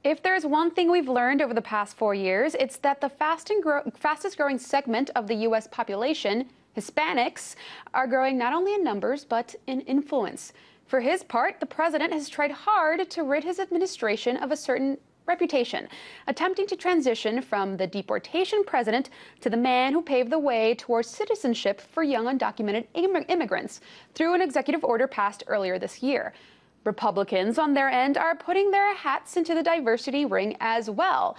If there's one thing we've learned over the past 4 years, it's that the fastest growing segment of the U.S. population, Hispanics, are growing not only in numbers, but in influence. For his part, the president has tried hard to rid his administration of a certain reputation, attempting to transition from the deportation president to the man who paved the way towards citizenship for young undocumented immigrants through an executive order passed earlier this year. Republicans, on their end, are putting their hats into the diversity ring as well.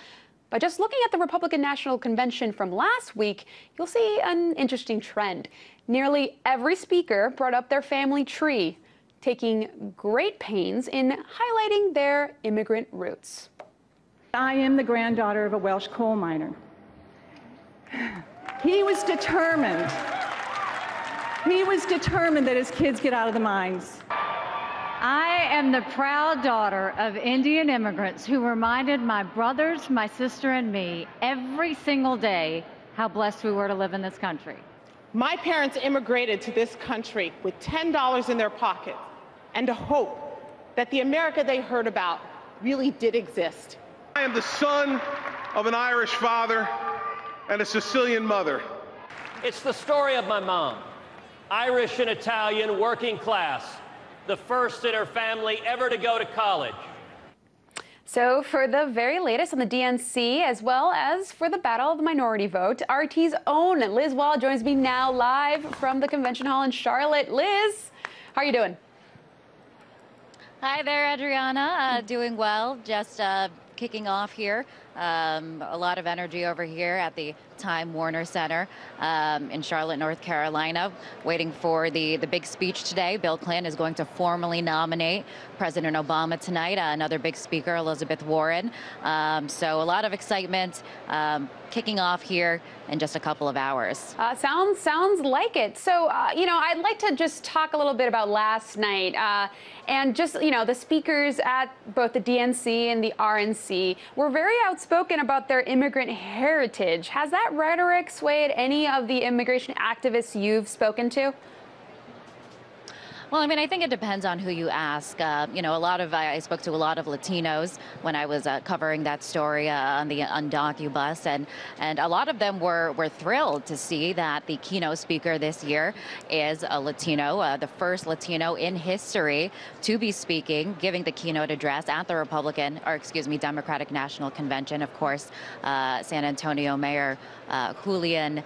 By just looking at the Republican National Convention from last week, you'll see an interesting trend. Nearly every speaker brought up their family tree, taking great pains in highlighting their immigrant roots. I am the granddaughter of a Welsh coal miner. He was determined that his kids get out of the mines. I am the proud daughter of Indian immigrants who reminded my brothers, my sister, and me every single day how blessed we were to live in this country. My parents immigrated to this country with $10 in their pockets and a hope that the America they heard about really did exist. I am the son of an Irish father and a Sicilian mother. It's the story of my mom, Irish and Italian, working class, the first in her family ever to go to college. So for the very latest on the DNC, as well as for the battle of the minority vote, RT's own Liz Wall joins me now live from the convention hall in Charlotte. Liz, how are you doing? Hi there, Adriana. Doing well. Just kicking off here. A lot of energy over here at the Time Warner Center in Charlotte, North Carolina, waiting for the big speech today. Bill Clinton is going to formally nominate President Obama tonight. Another big speaker, Elizabeth Warren. So a lot of excitement kicking off here in just a couple of hours. Sounds like it. So, I'd like to just talk a little bit about last night and just, the speakers at both the DNC and the RNC were very outspoken about their immigrant heritage. Has that rhetoric swayed any of the immigration activists you've spoken to? Well, I mean, I think it depends on who you ask. I spoke to a lot of Latinos when I was covering that story on the Undocubus, and a lot of them were thrilled to see that the keynote speaker this year is a Latino, the first Latino in history to be speaking, giving the keynote address at the Democratic National Convention. Of course, San Antonio Mayor Julian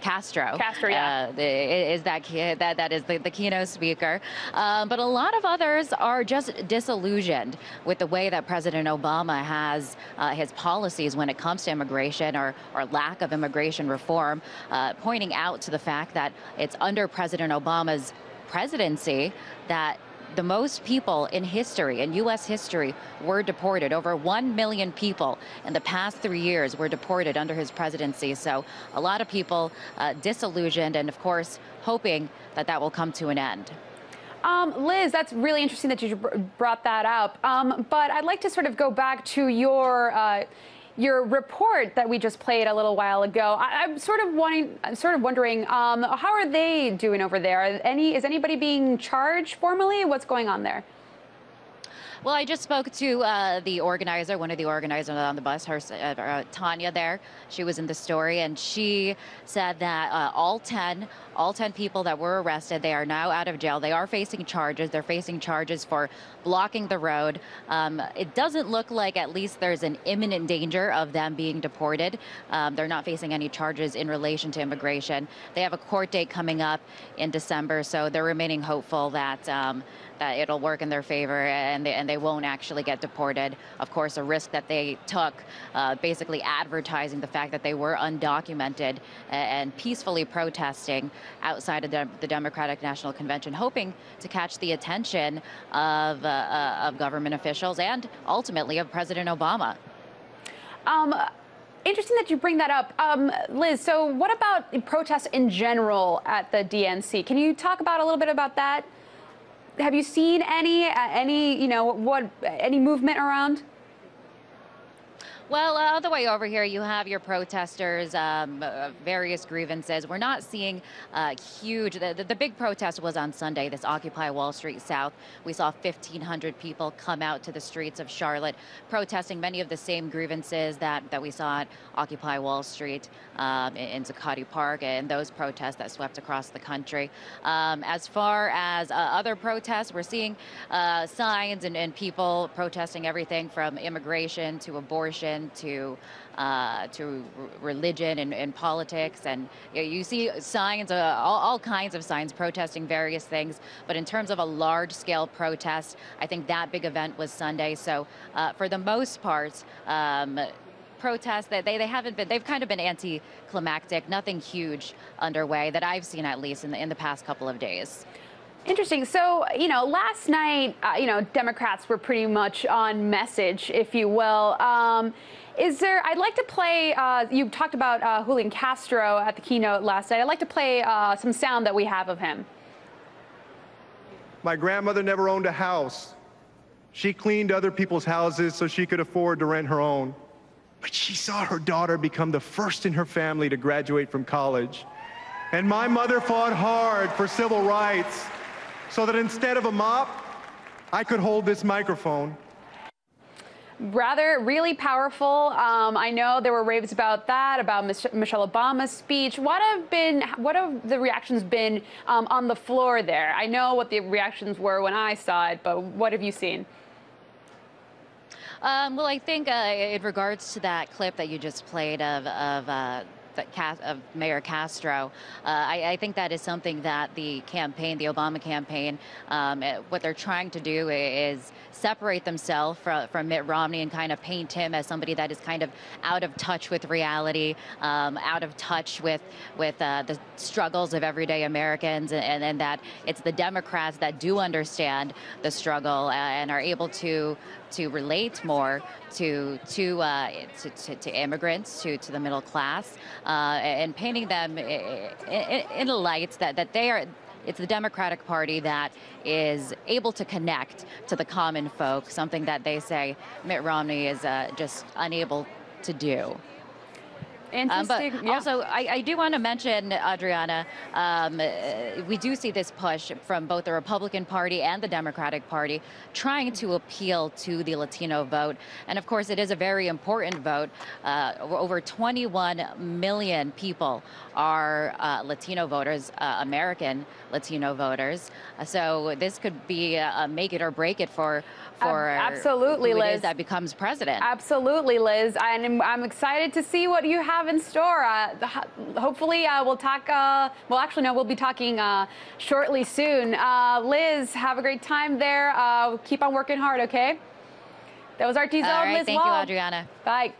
Castro, yeah. Is that is the keynote speaker. But a lot of others are just disillusioned with the way that President Obama has his policies when it comes to immigration or lack of immigration reform, pointing out to the fact that it's under President Obama's presidency that the most people in history, in U.S. history, were deported. Over 1 million people in the past 3 years were deported under his presidency. So a lot of people disillusioned and, of course, hoping that that will come to an end. Liz, that's really interesting that you brought that up. But I'd like to sort of go back to your report that we just played a little while ago. I'm sort of wondering, how are they doing over there? Is anybody being charged formally? What's going on there? Well, I just spoke to the organizer, one of the organizers on the bus, Tanya there. She was in the story, and she said that all 10 people that were arrested, they are now out of jail. They are facing charges. They're facing charges for blocking the road. It doesn't look like at least there's an imminent danger of them being deported. They're not facing any charges in relation to immigration. They have a court date coming up in December, so they're remaining hopeful that that it'll work in their favor and they won't actually get deported. Of course, a risk that they took, basically advertising the fact that they were undocumented and peacefully protesting outside of the Democratic National Convention, hoping to catch the attention of government officials and ultimately of President Obama. Interesting that you bring that up. Liz, so what about protests in general at the DNC? Can you talk about a little bit about that? Have you seen any movement around? Well, all the way over here, you have your protesters, various grievances. We're not seeing huge. The big protest was on Sunday, this Occupy Wall Street South. We saw 1,500 people come out to the streets of Charlotte protesting many of the same grievances that we saw at Occupy Wall Street in Zuccotti Park and those protests that swept across the country. As far as other protests, we're seeing signs and people protesting everything from immigration to abortion to religion and politics, and you see signs, all kinds of signs protesting various things. But in terms of a large-scale protest, I think that big event was Sunday. So for the most part, protests that they haven't been, they've kind of been anticlimactic, nothing huge underway that I've seen, at least in the past couple of days. Interesting. So, last night, Democrats were pretty much on message, if you will. I'd like to play, you talked about Julian Castro at the keynote last night. I'd like to play some sound that we have of him. My grandmother never owned a house. She cleaned other people's houses so she could afford to rent her own. But she saw her daughter become the first in her family to graduate from college. And my mother fought hard for civil rights, so that instead of a mop, I could hold this microphone. Really powerful. I know there were raves about that, about Michelle Obama's speech. What have the reactions been on the floor there? I know what the reactions were when I saw it, but what have you seen? Well, I think in regards to that clip that you just played of Mayor Castro, I think that is something that the campaign, the Obama campaign, what they're trying to do is separate themselves from Mitt Romney and kind of paint him as somebody that is kind of out of touch with reality, out of touch with the struggles of everyday Americans, and that it's the Democrats that do understand the struggle and are able to relate more to immigrants, to the middle class, and painting them in a light that they are. It's the Democratic Party that is able to connect to the common folk, something that they say Mitt Romney is just unable to do. Interesting. But also, I do want to mention, Adriana, we do see this push from both the Republican Party and the Democratic Party trying to appeal to the Latino vote. And of course, it is a very important vote. Over 21 million people are Latino voters, American Latino voters. So this could be a make it or break it for absolutely, who Liz. it is that becomes president. Absolutely, Liz. And I'm excited to see what you have in store. Hopefully, we'll talk. Well, actually, no, we'll be talking shortly soon. Liz, have a great time there. Keep on working hard, okay? That was RT's own Liz Thank you, Wall. Adriana. Bye.